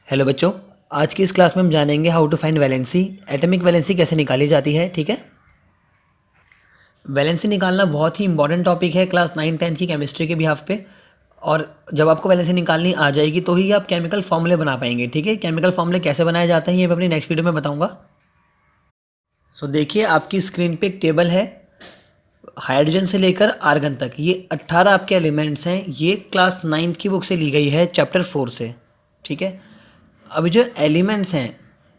Hello बच्चों। आज की इस क्लास में हम जानेंगे how to find valency, atomic valency कैसे निकाली जाती है। ठीक है, वैलेंसी निकालना बहुत ही इंपॉर्टेंट टॉपिक है क्लास 9 10 की केमिस्ट्री के बिहाफ पे। और जब आपको वैलेंसी निकालनी आ जाएगी तो ही आप केमिकल फॉर्मूले बना पाएंगे। ठीक है, केमिकल फॉर्मूले कैसे बनाए जाते हैं ये मैं अपनी नेक्स्ट वीडियो में बताऊंगा। सो देखिए, आपकी स्क्रीन पे एक टेबल है, हाइड्रोजन से लेकर आर्गन तक ये 18 आपके एलिमेंट्स हैं। ये क्लास 9 की बुक से ली गई है, चैप्टर 4 से। ठीक है, अभी जो एलिमेंट्स हैं,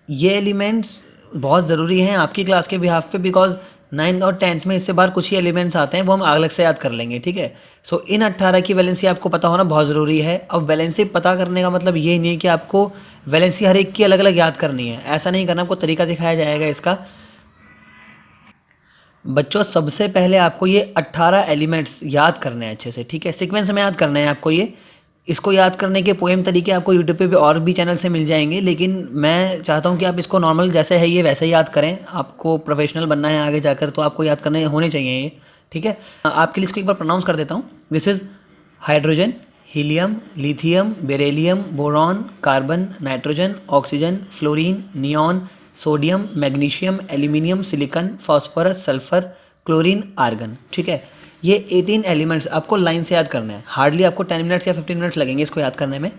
ये एलिमेंट्स बहुत ज़रूरी हैं आपकी क्लास के बिहाफ पे, बिकॉज 9th और 10th में इससे बाहर कुछ ही एलिमेंट्स आते हैं, वो हम अलग से याद कर लेंगे। ठीक है, सो इन 18 की वैलेंसी आपको पता होना बहुत ज़रूरी है। अब वैलेंसी पता करने का मतलब ये नहीं है कि आपको वैलेंसी हर एक की अलग अलग याद करनी है, ऐसा नहीं करना, आपको तरीका सिखाया जाएगा इसका। बच्चों, सबसे पहले आपको ये 18 एलिमेंट्स याद करने हैं अच्छे से। ठीक है, सीक्वेंस में याद करने हैं आपको ये। इसको याद करने के पोएम तरीके आपको यूट्यूब पे भी और भी चैनल से मिल जाएंगे, लेकिन मैं चाहता हूँ कि आप इसको नॉर्मल जैसे है ये वैसे ही याद करें। आपको प्रोफेशनल बनना है आगे जाकर, तो आपको याद करने होने चाहिए ये। ठीक है, आपके लिए इसको एक बार प्रोनाउंस कर देता हूँ। This is hydrogen, helium, lithium, beryllium, boron, carbon, nitrogen, oxygen, fluorine, neon, sodium, magnesium, aluminium, silicon, phosphorus, sulphur, chlorine, argon. ठीक है, ये 18 एलिमेंट्स आपको लाइन से याद करना है। हार्डली आपको 10 मिनट्स या 15 मिनट्स लगेंगे इसको याद करने में।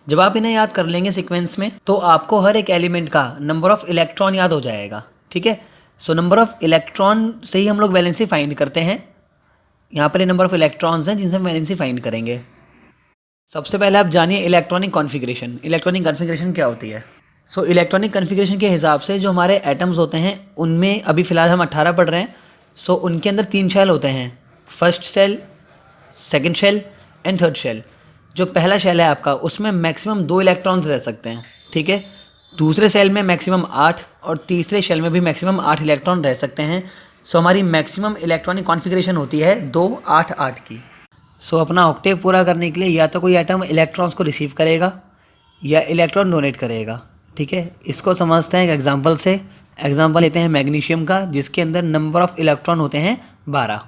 जब आप इन्हें याद कर लेंगे सीक्वेंस में, तो आपको हर एक एलिमेंट का नंबर ऑफ इलेक्ट्रॉन याद हो जाएगा। ठीक है, सो नंबर ऑफ इलेक्ट्रॉन से ही हम लोग वैलेंसी फाइंड करते हैं। यहाँ पर ये नंबर ऑफ इलेक्ट्रॉन्स हैं जिनसे हम वैलेंसी फाइंड करेंगे। सबसे पहले आप जानिए इलेक्ट्रॉनिक कॉन्फ़िगरेशन। इलेक्ट्रॉनिक कॉन्फ़िगरेशन क्या होती है? सो इलेक्ट्रॉनिक कॉन्फ़िगरेशन के हिसाब से जो हमारे एटम्स होते हैं, उनमें अभी फ़िलहाल हम 18 पढ़ रहे हैं। सो उनके अंदर 3 शेल होते हैं, first shell, second shell and third shell. जो पहला शेल है आपका, उसमें मैक्सिमम 2 इलेक्ट्रॉन्स रह सकते हैं। ठीक है, दूसरे शेल में मैक्सिमम 8 और तीसरे शेल में भी मैक्सिमम 8 इलेक्ट्रॉन रह सकते हैं। सो हमारी मैक्सिमम इलेक्ट्रॉनिक कॉन्फ़िगरेशन होती है 2 8 8 की। सो अपना ऑक्टेव पूरा करने के लिए या तो कोई एटम इलेक्ट्रॉन्स को रिसीव करेगा या इलेक्ट्रॉन डोनेट करेगा। ठीक है, इसको समझते हैं एक एग्जांपल से। एग्जांपल लेते हैं मैग्नीशियम का, जिसके अंदर नंबर ऑफ़ इलेक्ट्रॉन होते हैं 12।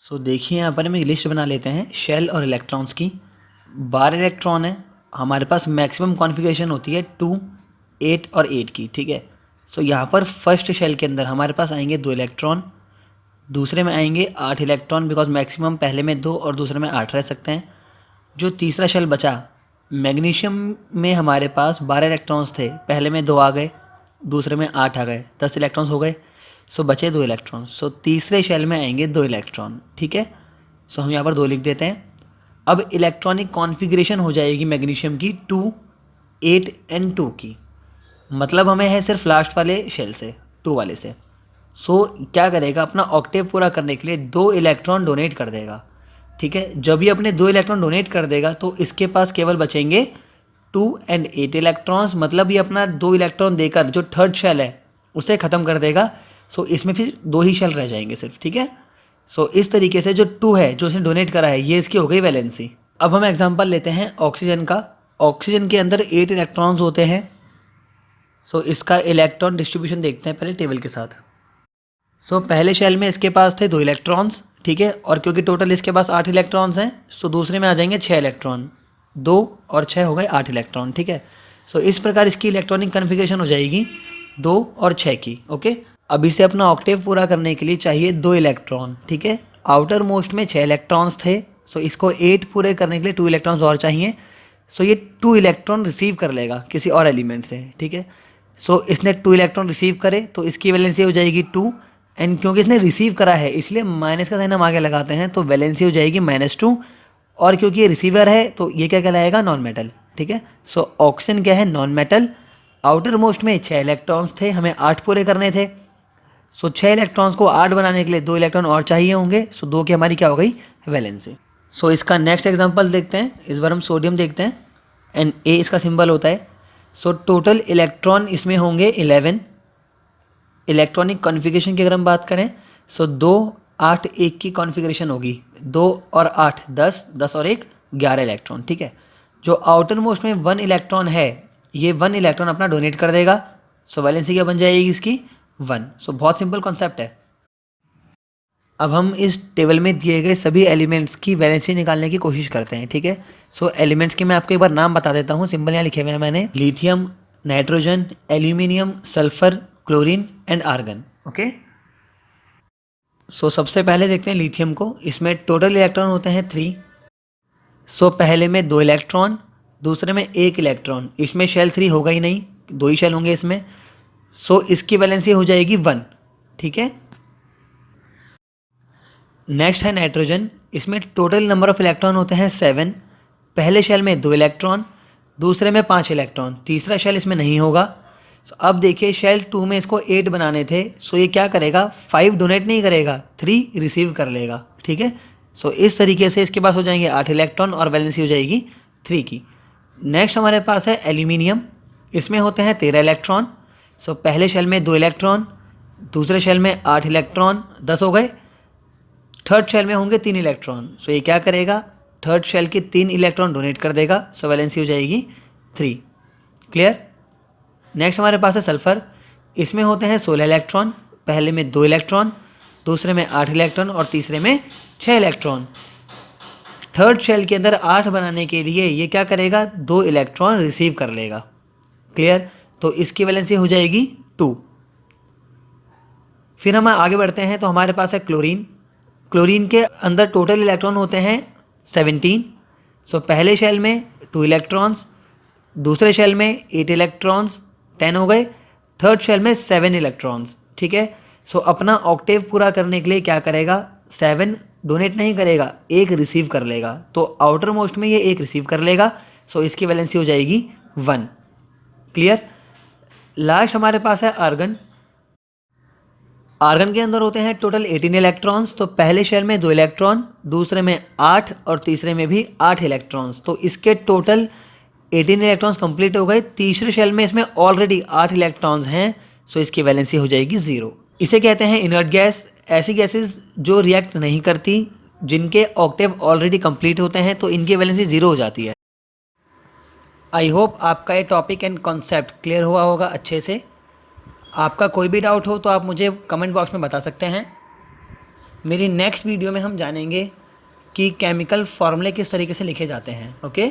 सो देखिए, यहाँ पर हम एक लिस्ट बना लेते हैं शेल और इलेक्ट्रॉन्स की। 12 इलेक्ट्रॉन है हमारे पास, मैक्सिमम कॉन्फ़िगरेशन होती है 2 8 और 8 की। ठीक है, सो यहाँ पर फर्स्ट शेल के अंदर हमारे पास आएंगे 2 इलेक्ट्रॉन, दूसरे में आएंगे 8 इलेक्ट्रॉन, बिकॉज मैक्सिमम पहले में 2 और दूसरे में 8 रह सकते हैं। जो तीसरा शेल बचा, मैग्नीशियम में हमारे पास 12 इलेक्ट्रॉन्स थे, पहले में 2 आ गए, दूसरे में 8 आ गए, 10 इलेक्ट्रॉन्स हो गए। सो बचे 2 इलेक्ट्रॉन। सो तीसरे शेल में आएंगे 2 इलेक्ट्रॉन। ठीक है, सो हम यहाँ पर 2 लिख देते हैं। अब इलेक्ट्रॉनिक कॉन्फ़िगरेशन हो जाएगी मैग्नीशियम की 2 8 एंड 2 की। मतलब हमें है सिर्फ लास्ट वाले शेल से, 2 वाले से। सो क्या करेगा, अपना ऑक्टेव पूरा करने के लिए 2 इलेक्ट्रॉन डोनेट कर देगा। ठीक है, जब ये अपने 2 इलेक्ट्रॉन डोनेट कर देगा तो इसके पास केवल बचेंगे 2 एंड 8 इलेक्ट्रॉन्स। मतलब ये अपना 2 इलेक्ट्रॉन देकर जो थर्ड शेल है उसे ख़त्म कर देगा। सो इसमें फिर 2 ही शेल रह जाएंगे सिर्फ। ठीक है, सो इस तरीके से जो 2 है जो इसने डोनेट करा है, ये इसकी हो गई वैलेंसी। अब हम एग्जाम्पल लेते हैं ऑक्सीजन का। ऑक्सीजन के अंदर 8 इलेक्ट्रॉन्स होते हैं। सो इसका इलेक्ट्रॉन डिस्ट्रीब्यूशन देखते हैं पहले टेबल के साथ। पहले शेल में इसके पास थे 2 इलेक्ट्रॉन्स। ठीक है, और क्योंकि टोटल इसके पास 8 इलेक्ट्रॉन्स हैं, सो दूसरे में आ जाएंगे 6 इलेक्ट्रॉन। 2 और 6 हो गए 8 इलेक्ट्रॉन। ठीक है, सो इस प्रकार इसकी इलेक्ट्रॉनिक कन्फिग्रेशन हो जाएगी 2 और 6 की। ओके, अब इसे अपना ऑक्टेव पूरा करने के लिए चाहिए 2 इलेक्ट्रॉन। ठीक है, आउटर मोस्ट में 6 इलेक्ट्रॉन्स थे, सो इसको 8 पूरे करने के लिए 2 इलेक्ट्रॉन्स और चाहिए। सो ये 2 इलेक्ट्रॉन रिसीव कर लेगा किसी और एलिमेंट से। ठीक है, सो इसने 2 इलेक्ट्रॉन रिसीव करे तो इसकी वैलेंसी हो जाएगी 2, एंड क्योंकि इसने रिसीव करा है इसलिए माइनस का साइन हम आगे लगाते हैं, तो वैलेंसी हो जाएगी -2। और क्योंकि ये रिसीवर है तो ये क्या कहलाएगा, नॉन मेटल। ठीक है, सो ऑक्सीजन क्या है, नॉन मेटल। आउटर मोस्ट में 6 इलेक्ट्रॉन्स थे, हमें 8 पूरे करने थे। सो 6 इलेक्ट्रॉन्स को 8 बनाने के लिए 2 इलेक्ट्रॉन और चाहिए होंगे। सो 2 की हमारी क्या हो गई, वैलेंसी। सो इसका नेक्स्ट एग्जाम्पल देखते हैं। इस बार हम सोडियम देखते हैं, एंड ए इसका सिंबल होता है। सो टोटल इलेक्ट्रॉन इसमें होंगे 11। इलेक्ट्रॉनिक कॉन्फ़िगरेशन की अगर हम बात करें, सो 2 8 1 की कॉन्फ़िगरेशन होगी। 2 और 8 10, 10 और 1 11 इलेक्ट्रॉन। ठीक है, जो आउटर मोस्ट में 1 इलेक्ट्रॉन है, ये 1 इलेक्ट्रॉन अपना डोनेट कर देगा। सो वैलेंसी क्या बन जाएगी इसकी, 1। सो बहुत सिंपल कॉन्सेप्ट है। अब हम इस टेबल में दिए गए सभी एलिमेंट्स की वैलेंसी निकालने की कोशिश करते हैं, ठीक है। सो एलिमेंट्स के मैं आपको एक बार नाम बता देता हूँ, सिंपल यहाँ लिखे हुए हैं मैंने, lithium, nitrogen, aluminium, sulphur, chlorine and argon. Okay, so सबसे पहले देखते हैं लिथियम को। इसमें टोटल इलेक्ट्रॉन होते हैं 3। सो पहले में 2 इलेक्ट्रॉन, दूसरे में 1 इलेक्ट्रॉन। इसमें शेल 3 होगा ही नहीं, 2 ही शेल होंगे इसमें। सो इसकी वैलेंसी हो जाएगी 1, ठीक है। नेक्स्ट है नाइट्रोजन। इसमें टोटल नंबर ऑफ इलेक्ट्रॉन होते हैं 7। पहले शेल में 2 इलेक्ट्रॉन, दूसरे में 5 इलेक्ट्रॉन, तीसरा शेल इसमें नहीं होगा। अब देखिए शेल 2 में इसको 8 बनाने थे। सो ये क्या करेगा, 5 डोनेट नहीं करेगा, 3 रिसीव कर लेगा, ठीक है। सो इस तरीके से इसके पास हो जाएंगे 8 इलेक्ट्रॉन और वैलेंसी हो जाएगी 3 की। नेक्स्ट हमारे पास है एल्यूमिनियम। इसमें होते हैं 13 इलेक्ट्रॉन। सो पहले शेल में 2 इलेक्ट्रॉन, दूसरे शेल में 8 इलेक्ट्रॉन, 10 हो गए। थर्ड शेल में होंगे 3 इलेक्ट्रॉन। सो ये क्या करेगा, थर्ड शेल के 3 इलेक्ट्रॉन डोनेट कर देगा। सो वैलेंसी हो जाएगी 3। क्लियर। नेक्स्ट हमारे पास है सल्फर। इसमें होते हैं 16 इलेक्ट्रॉन। पहले में 2 इलेक्ट्रॉन, दूसरे में 8 इलेक्ट्रॉन और तीसरे में 6 इलेक्ट्रॉन। थर्ड शेल के अंदर 8 बनाने के लिए ये क्या करेगा, 2 इलेक्ट्रॉन रिसीव कर लेगा। क्लियर। तो इसकी वैलेंसी हो जाएगी 2। फिर हम आगे बढ़ते हैं तो हमारे पास है क्लोरीन। क्लोरीन के अंदर टोटल इलेक्ट्रॉन होते हैं 17। सो पहले शेल में 2 इलेक्ट्रॉन्स, दूसरे शेल में 8 इलेक्ट्रॉन्स, 10 हो गए। थर्ड शेल में 7 इलेक्ट्रॉन्स, ठीक है। सो अपना ऑक्टेव पूरा करने के लिए क्या करेगा, 7 डोनेट नहीं करेगा, 1 रिसीव कर लेगा। तो आउटर मोस्ट में ये 1 रिसीव कर लेगा। सो इसकी वैलेंसी हो जाएगी 1। क्लियर। लास्ट हमारे पास है आर्गन। आर्गन के अंदर होते हैं टोटल 18 इलेक्ट्रॉन्स। तो पहले शेल में 2 इलेक्ट्रॉन, दूसरे में 8 और तीसरे में भी 8 इलेक्ट्रॉन्स। तो इसके टोटल 18 इलेक्ट्रॉन्स कंप्लीट हो गए। तीसरे शेल में इसमें ऑलरेडी 8 इलेक्ट्रॉन्स हैं। सो इसकी वैलेंसी हो जाएगी 0। इसे कहते हैं इनर्ट गैस। ऐसी गैसेस जो रिएक्ट नहीं करती, जिनके ऑक्टेव ऑलरेडी कंप्लीट होते हैं, तो इनकी वैलेंसी 0 हो जाती है। आई होप आपका ये टॉपिक एंड कॉन्सेप्ट क्लियर हुआ होगा अच्छे से। आपका कोई भी डाउट हो तो आप मुझे कमेंट बॉक्स में बता सकते हैं। मेरी नेक्स्ट वीडियो में हम जानेंगे कि केमिकल फॉर्मूले किस तरीके से लिखे जाते हैं। ओके।